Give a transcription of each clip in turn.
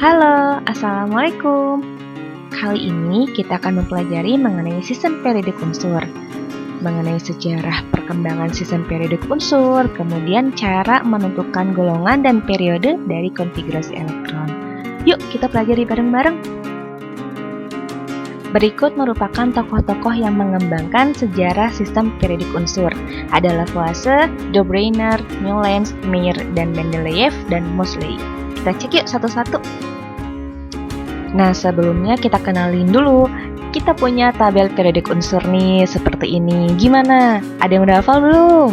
Halo, Assalamualaikum. Kali ini kita akan mempelajari mengenai sistem periodik unsur, mengenai sejarah perkembangan sistem periodik unsur, kemudian cara menentukan golongan dan periode dari konfigurasi elektron. Yuk kita pelajari bareng-bareng. Berikut merupakan tokoh-tokoh yang mengembangkan sejarah sistem periodik unsur. Ada Lavoisier, Dobrynin, Newlands, Mayer, dan Mendeleev, dan Moseley. Kita cek yuk satu-satu. Nah, sebelumnya kita kenalin dulu. Kita punya tabel periodik unsur nih, seperti ini. Gimana? Ada yang udah hafal belum?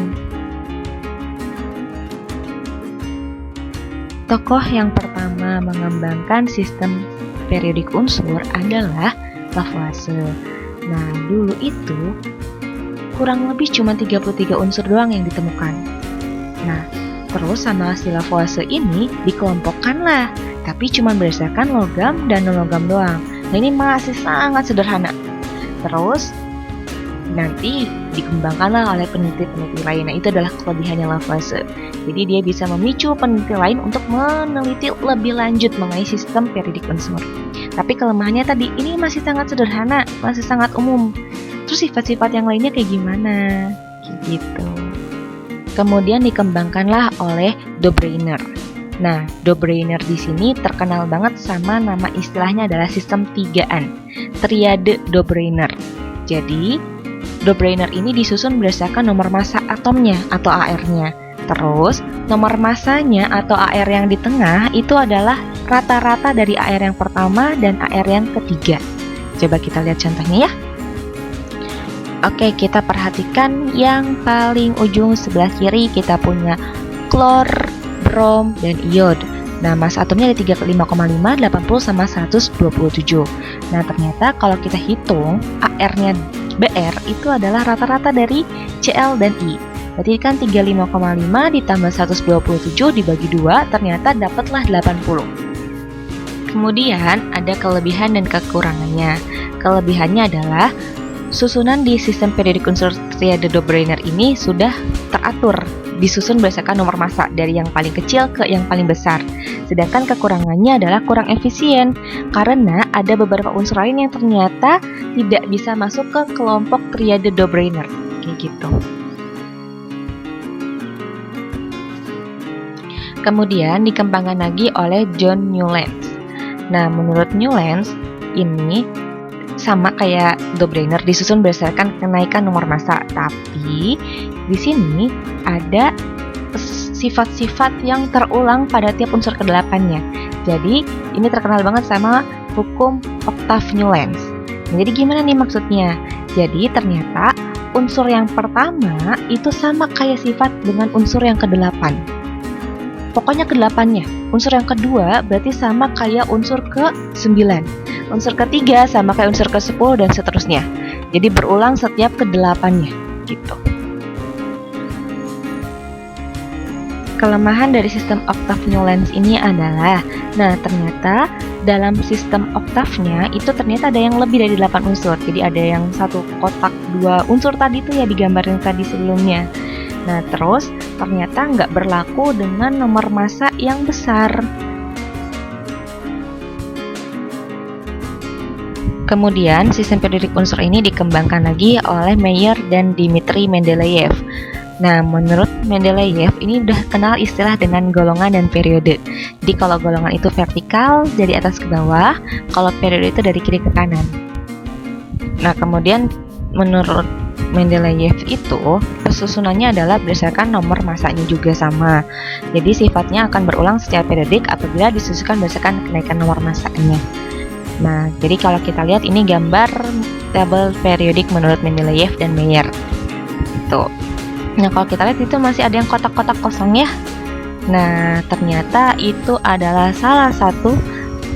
Tokoh yang pertama mengembangkan sistem periodik unsur adalah Lavoisier. Nah, dulu itu kurang lebih cuma 33 unsur doang yang ditemukan. Nah, terus sama si Lavoisier ini dikelompokkan lah, tapi cuma berdasarkan logam dan non-logam doang. Nah, ini masih sangat sederhana. Terus nanti dikembangkanlah oleh peneliti-peneliti lain. Nah, itu adalah kelebihannya Lavoisier. Jadi dia bisa memicu peneliti lain untuk meneliti lebih lanjut mengenai sistem periodik unsur. Tapi kelemahannya tadi, ini masih sangat sederhana, masih sangat umum. Terus sifat-sifat yang lainnya kayak gimana? Kayak gitu. Kemudian dikembangkanlah oleh Dobrynin. Nah, Dobrynin di sini terkenal banget sama nama istilahnya adalah sistem tigaan, triade Dobrynin. Jadi, Dobrynin ini disusun berdasarkan nomor massa atomnya atau AR-nya. Terus, nomor massanya atau AR yang di tengah itu adalah rata-rata dari AR yang pertama dan AR yang ketiga. Coba kita lihat contohnya ya. Oke, kita perhatikan yang paling ujung sebelah kiri kita punya klor, brom, dan iod. Nah, massa atomnya ada 35,5, 80, sama 127. Nah, ternyata kalau kita hitung AR-nya BR itu adalah rata-rata dari Cl dan I. Berarti kan 35,5 ditambah 127 dibagi 2, ternyata dapatlah 80. Kemudian ada kelebihan dan kekurangannya. Kelebihannya adalah susunan di sistem periodik unsur triade Dobrynin ini sudah teratur, disusun berdasarkan nomor massa dari yang paling kecil ke yang paling besar. Sedangkan kekurangannya adalah kurang efisien karena ada beberapa unsur lain yang ternyata tidak bisa masuk ke kelompok triade Dobrynin. Kayak gitu. Kemudian dikembangkan lagi oleh John Newlands. Nah, menurut Newlands ini sama kayak Dobrynin disusun berdasarkan kenaikan nomor massa, tapi di sini ada sifat-sifat yang terulang pada tiap unsur ke-8-nya. Jadi, ini terkenal banget sama hukum Octave Newlands. Nah, jadi gimana nih maksudnya? Jadi, ternyata unsur yang pertama itu sama kayak sifat dengan unsur yang ke-8. Pokoknya ke-8-nya. Unsur yang kedua berarti sama kayak unsur ke-9. Unsur ketiga sama kayak unsur ke-10 dan seterusnya. Jadi berulang setiap ke-8-nya gitu. Kelemahan dari sistem Octave Newlands ini adalah, nah ternyata dalam sistem oktavnya itu ternyata ada yang lebih dari 8 unsur. Jadi ada yang satu kotak 2 unsur tadi tuh ya digambarin tadi sebelumnya. Nah terus ternyata nggak berlaku dengan nomor massa yang besar. Kemudian sistem periodik unsur ini dikembangkan lagi oleh Mayer dan Dmitri Mendeleev. Nah, menurut Mendeleev ini udah kenal istilah dengan golongan dan periode. Jadi kalau golongan itu vertikal dari atas ke bawah, kalau periode itu dari kiri ke kanan. Nah, kemudian menurut Mendeleev itu pesusunannya adalah berdasarkan nomor massanya juga sama. Jadi sifatnya akan berulang secara periodik apabila disusunkan berdasarkan kenaikan nomor massanya. Nah, jadi kalau kita lihat ini gambar tabel periodik menurut Mendeleev dan Mayer. Gitu. Nah, kalau kita lihat itu masih ada yang kotak-kotak kosong ya. Nah, ternyata itu adalah salah satu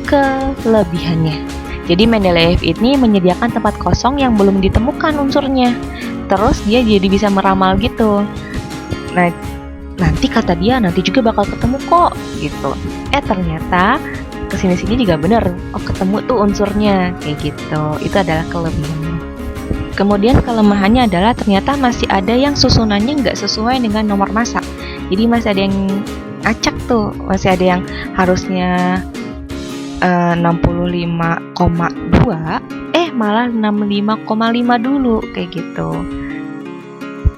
kelebihannya. Jadi Mendeleev ini menyediakan tempat kosong yang belum ditemukan unsurnya. Terus dia jadi bisa meramal gitu. Nah, nanti kata dia nanti juga bakal ketemu kok gitu. Ternyata kesini-sini juga bener. Oh, ketemu tuh unsurnya kayak gitu. Itu adalah kelebihannya. Kemudian kelemahannya adalah ternyata masih ada yang susunannya nggak sesuai dengan nomor massa. Jadi masih ada yang acak tuh, masih ada yang harusnya 65,2, malah 65,5 dulu, kayak gitu.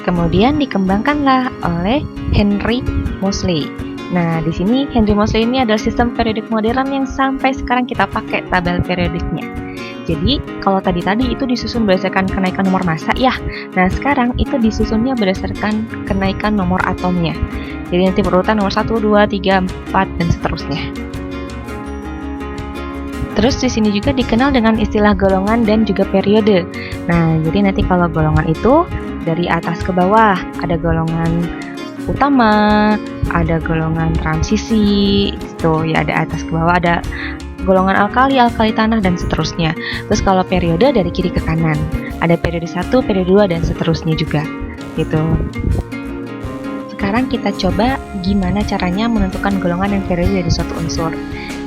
Kemudian dikembangkanlah oleh Henry Moseley. Nah, di sini Henry Moseley ini adalah sistem periodik modern yang sampai sekarang kita pakai tabel periodiknya. Jadi, kalau tadi itu disusun berdasarkan kenaikan nomor massa ya. Nah, sekarang itu disusunnya berdasarkan kenaikan nomor atomnya. Jadi nanti berurutan nomor 1, 2, 3, 4, dan seterusnya. Terus di sini juga dikenal dengan istilah golongan dan juga periode. Nah, jadi nanti kalau golongan itu dari atas ke bawah, ada golongan utama, ada golongan transisi, gitu ya, ada atas ke bawah, ada golongan alkali tanah, dan seterusnya. Terus kalau periode dari kiri ke kanan, ada periode 1, periode 2, dan seterusnya juga, gitu. Sekarang kita coba gimana caranya menentukan golongan dan periode dari suatu unsur.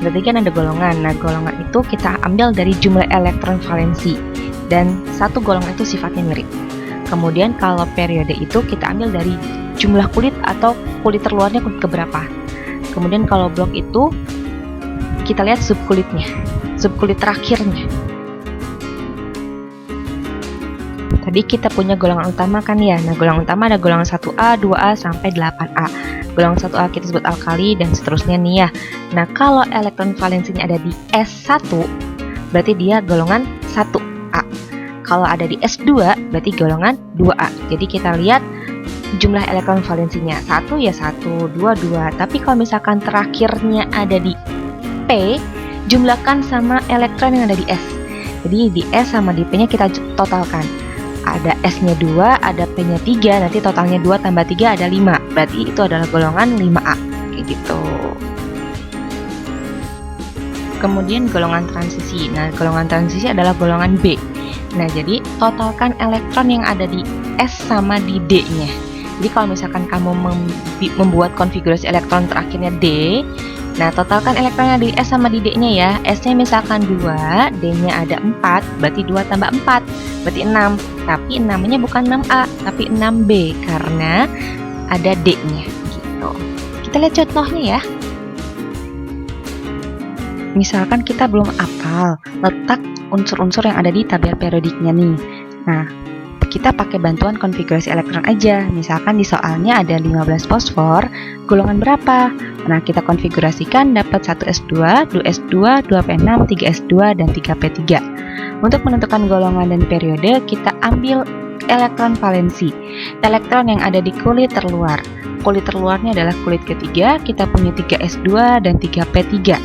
Berarti kan ada golongan. Nah, golongan itu kita ambil dari jumlah elektron valensi, dan satu golongan itu sifatnya mirip. Kemudian kalau periode itu kita ambil dari jumlah kulit atau kulit terluarnya kulit keberapa. Kemudian kalau blok itu kita lihat subkulitnya, subkulit terakhirnya. Tadi kita punya golongan utama kan ya. Nah, golongan utama ada golongan 1A, 2A, sampai 8A. Golongan 1A kita sebut alkali dan seterusnya nih ya. Nah, kalau elektron valensinya ada di S1, berarti dia golongan 1A. Kalau ada di S2, berarti golongan 2A. Jadi kita lihat jumlah elektron valensinya 1 ya 1, 2, 2. Tapi kalau misalkan terakhirnya ada di P, jumlahkan sama elektron yang ada di S. Jadi di S sama di P-nya kita totalkan. Ada S-nya 2, ada P-nya 3, nanti totalnya 2 tambah 3 ada 5. Berarti itu adalah golongan 5A. Kayak gitu. Kemudian golongan transisi. Nah, golongan transisi adalah golongan B. Nah, jadi totalkan elektron yang ada di S sama di D-nya. Jadi kalau misalkan kamu membuat konfigurasi elektron terakhirnya D, nah totalkan elektronnya di S sama di D-nya ya. S-nya misalkan 2, D-nya ada 4, berarti 2 tambah 4, berarti 6. Tapi namanya bukan 6A, tapi 6B, karena ada D-nya gitu. Kita lihat contohnya ya. Misalkan kita belum hafal letak unsur-unsur yang ada di tabel periodiknya nih. Nah, kita pakai bantuan konfigurasi elektron aja. Misalkan di soalnya ada 15 fosfor, golongan berapa? Nah, kita konfigurasikan dapat 1s2, 2s2, 2p6, 3s2, dan 3p3. Untuk menentukan golongan dan periode, kita ambil elektron valensi. Elektron yang ada di kulit terluar. Kulit terluarnya adalah kulit ketiga, kita punya 3s2 dan 3p3.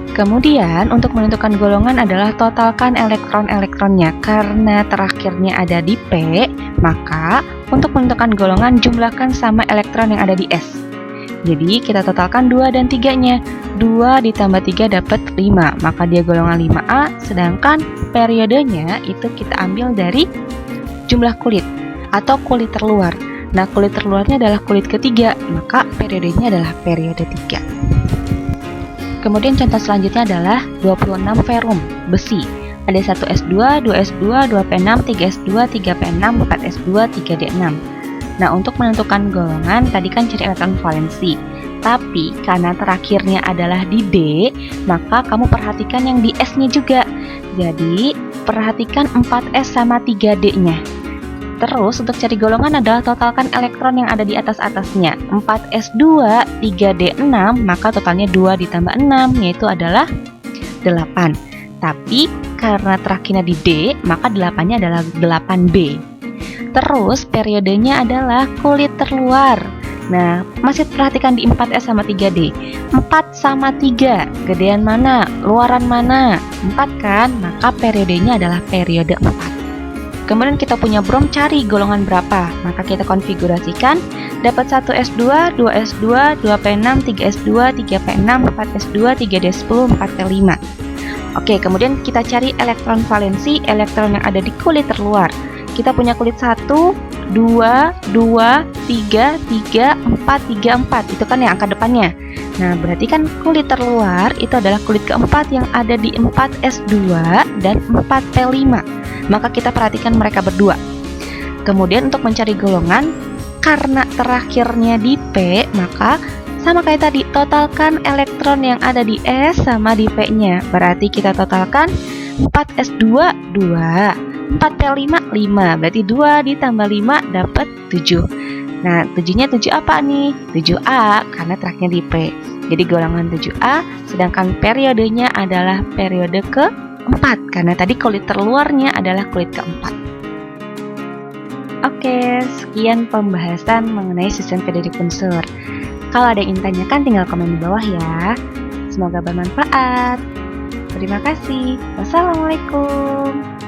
Kemudian untuk menentukan golongan adalah totalkan elektron-elektronnya. Karena terakhirnya ada di P, maka untuk menentukan golongan jumlahkan sama elektron yang ada di S. Jadi kita totalkan 2 dan 3-nya. 2 ditambah 3 dapat 5, maka dia golongan 5A. Sedangkan periodenya itu kita ambil dari jumlah kulit atau kulit terluar. Nah, kulit terluarnya adalah kulit ketiga, maka periodenya adalah periode 3. Kemudian contoh selanjutnya adalah 26 ferrum, besi. Ada 1s2, 2s2, 2p6, 3s2, 3p6, 4s2, 3d6. Nah, untuk menentukan golongan, tadi kan cari elektron valensi. Tapi, karena terakhirnya adalah di D, maka kamu perhatikan yang di S-nya juga. Jadi, perhatikan 4s sama 3d-nya. Terus, untuk cari golongan adalah totalkan elektron yang ada di atas-atasnya. 4s2, 3d6, maka totalnya 2 ditambah 6, yaitu adalah 8. Tapi, karena terakhirnya di D, maka 8-nya adalah 8b. Terus, periodenya adalah kulit terluar. Nah, masih perhatikan di 4s sama 3d. 4 sama 3, gedean mana? Luaran mana? 4 kan? Maka periodenya adalah periode 4. Kemudian kita punya brom, cari golongan berapa. Maka kita konfigurasikan, dapat 1s2, 2s2, 2p6, 3s2, 3p6, 4s2, 3d10, 4p5. Oke, kemudian kita cari elektron valensi, elektron yang ada di kulit terluar. Kita punya kulit 1, 2, 2, 3, 3, 4, 3, 4. Itu kan yang angka depannya. Nah, berarti kan kulit terluar itu adalah kulit keempat yang ada di 4s2 dan 4p5. Maka kita perhatikan mereka berdua. Kemudian untuk mencari golongan, karena terakhirnya di P, maka Sama kayak tadi, totalkan elektron yang ada di S sama di P-nya. Berarti kita totalkan 4S2, 2. 4P5, 5. Berarti 2 ditambah 5 dapat 7. Nah, 7-nya 7 apa nih? 7A, karena tracknya di P. Jadi golongan 7A, sedangkan periodenya adalah periode keempat. Karena tadi kulit terluarnya adalah kulit keempat. Oke, sekian pembahasan mengenai sistem periodik unsur. Kalau ada yang ingin tanyakan, tinggal komen di bawah ya. Semoga bermanfaat. Terima kasih. Wassalamualaikum.